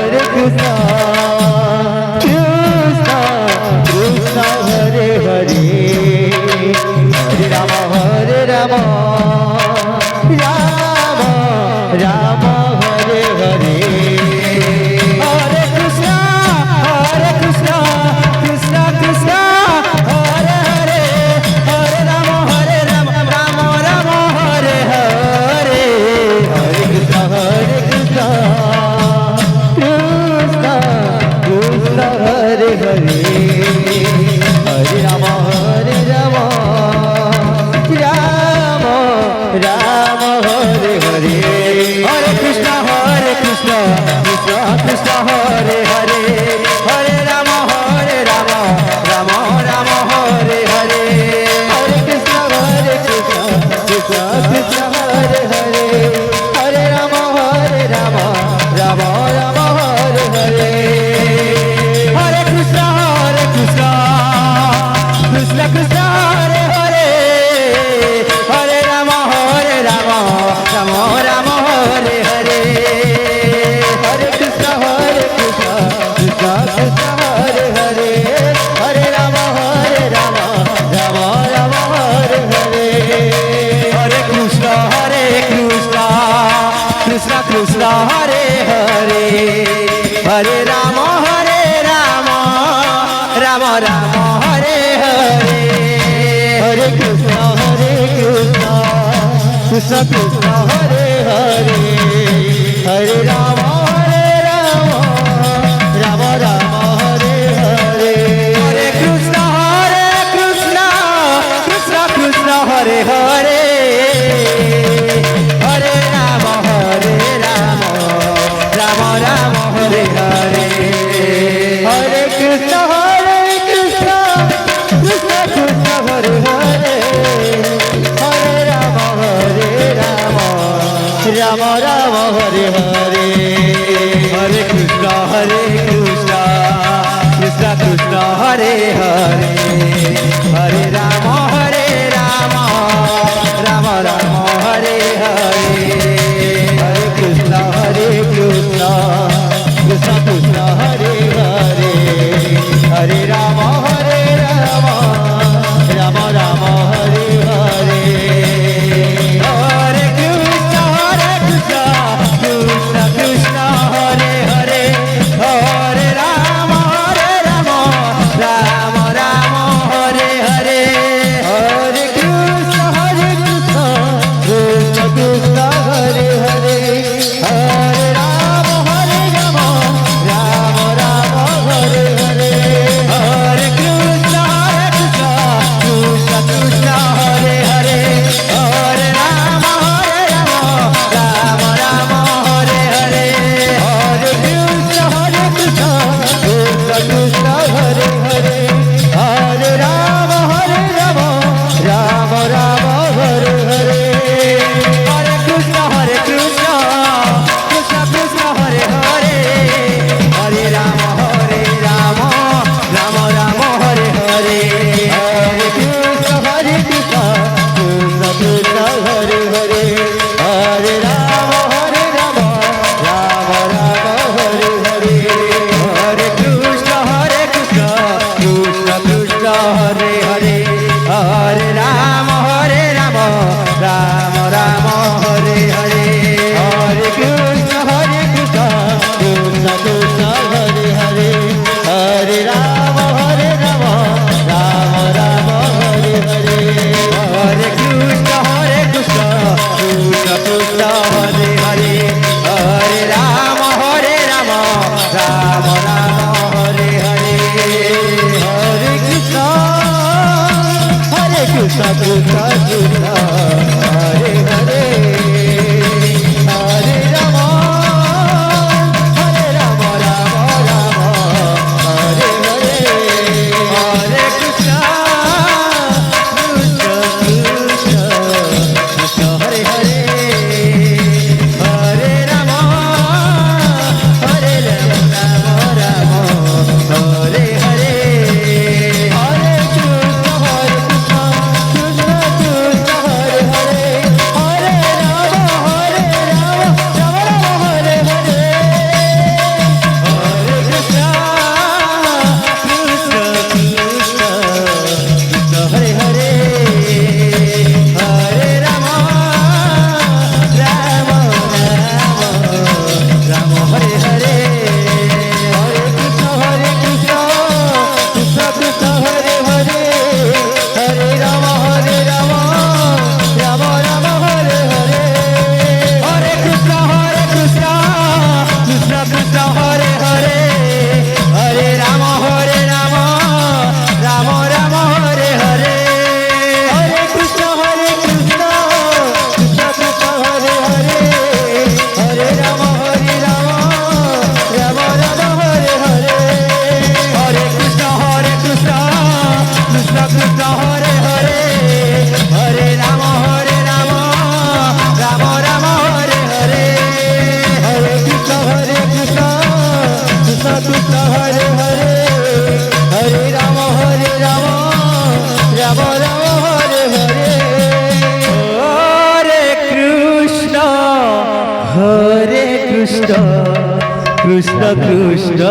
Hare Krishna, Krishna Krishna Hare Hare, Hare Rama Hare Rama, Rama Rama Hare Hare. Hare Krishna, Krishna Krishna, Hare Hare, Hare Rama, Rama Rama, Hare Hare. Hare Krishna, Krishna Krishna, Hare Hare, Hare Rama, Rama Rama, Hare Hare. Hare Krishna, Krishna Krishna, Hare Hare, Hare Rama, Rama Rama, Hare Hare. Hare Krishna, Krishna Krishna, Hare Hare, Hare Rama, Rama Rama, Hare Hare. Hare Krishna, Krishna Krishna, Hare Hare, Hare Rama, Rama Rama, Hare Hare. Hare Krishna, Krishna Krishna, Hare Hare, Hare Rama, Rama Rama, Hare Hare. Hare Krishna, Krishna Krishna, Hare Hare, Hare Rama, Rama Rama, Hare Hare. Hare Krishna, Krishna Krishna, Hare Hare, Hare Rama, Rama Rama, Hare Hare. Hare Krishna, Krishna Krishna, Hare Hare, Hare Rama, Rama Rama, Hare Hare. Hare Krishna, Krishna Krishna, Hare Hare, Hare Rama, Rama Rama, Hare Hare. Hare Krishna, Krishna Krishna, Hare Hare, Hare Rama, Rama Rama, Hare Hare. Hare Krishna, Krishna Krishna, Hare Hare, Hare Rama, Rama Rama, Hare Hare. Hare Krishna, Krishna Krishna, Hare Hare, Hare Rama, Rama Rama, Hare Hare. Hare Krishna, Krishna Krishna, Hare Hare, Hare Rama, Rama Rama, Hare Hare. Hare Krishna, Krishna Krishna, Hare Hare, Hare Rama, Rama Rama, Hare Hare. Hare Krishna, Krishna Krishna, Hare Hare, Hare Rama, Rama Rama, Hare Hare. Hare Krishna, Krishna Krishna, Hare Hare, Hare Rama, Rama Rama, Hare Hare. Hare Krishna, Krishna Krishna, Hare Hare, Hare Rama, Rama Rama, Hare Hare. Hare Krishna, Krishna Krishna, Hare Hare, Hare Rama, Rama Rama, Hare Hare. Hare Krishna, Krishna Krishna, Hare Hare, Hare Rama, Rama Rama, Hare Hare. Hare Krishna, Krishna Krishna, Hare Hare, Hare Rama, Rama Rama, Hare Hare. Hare Krishna, Krishna Krishna, Hare Hare, Hare Rama, Rama Rama, Hare Hare. Hare Krishna, Krishna Krishna, Hare Hare, Hare Rama, Rama Rama, Hare Hare. Hare Krishna, Krishna Krishna, Hare Hare, Krishna Hare Hare Hare Ram Ram Ram Hare Hare Hare Krishna Krishna Krishna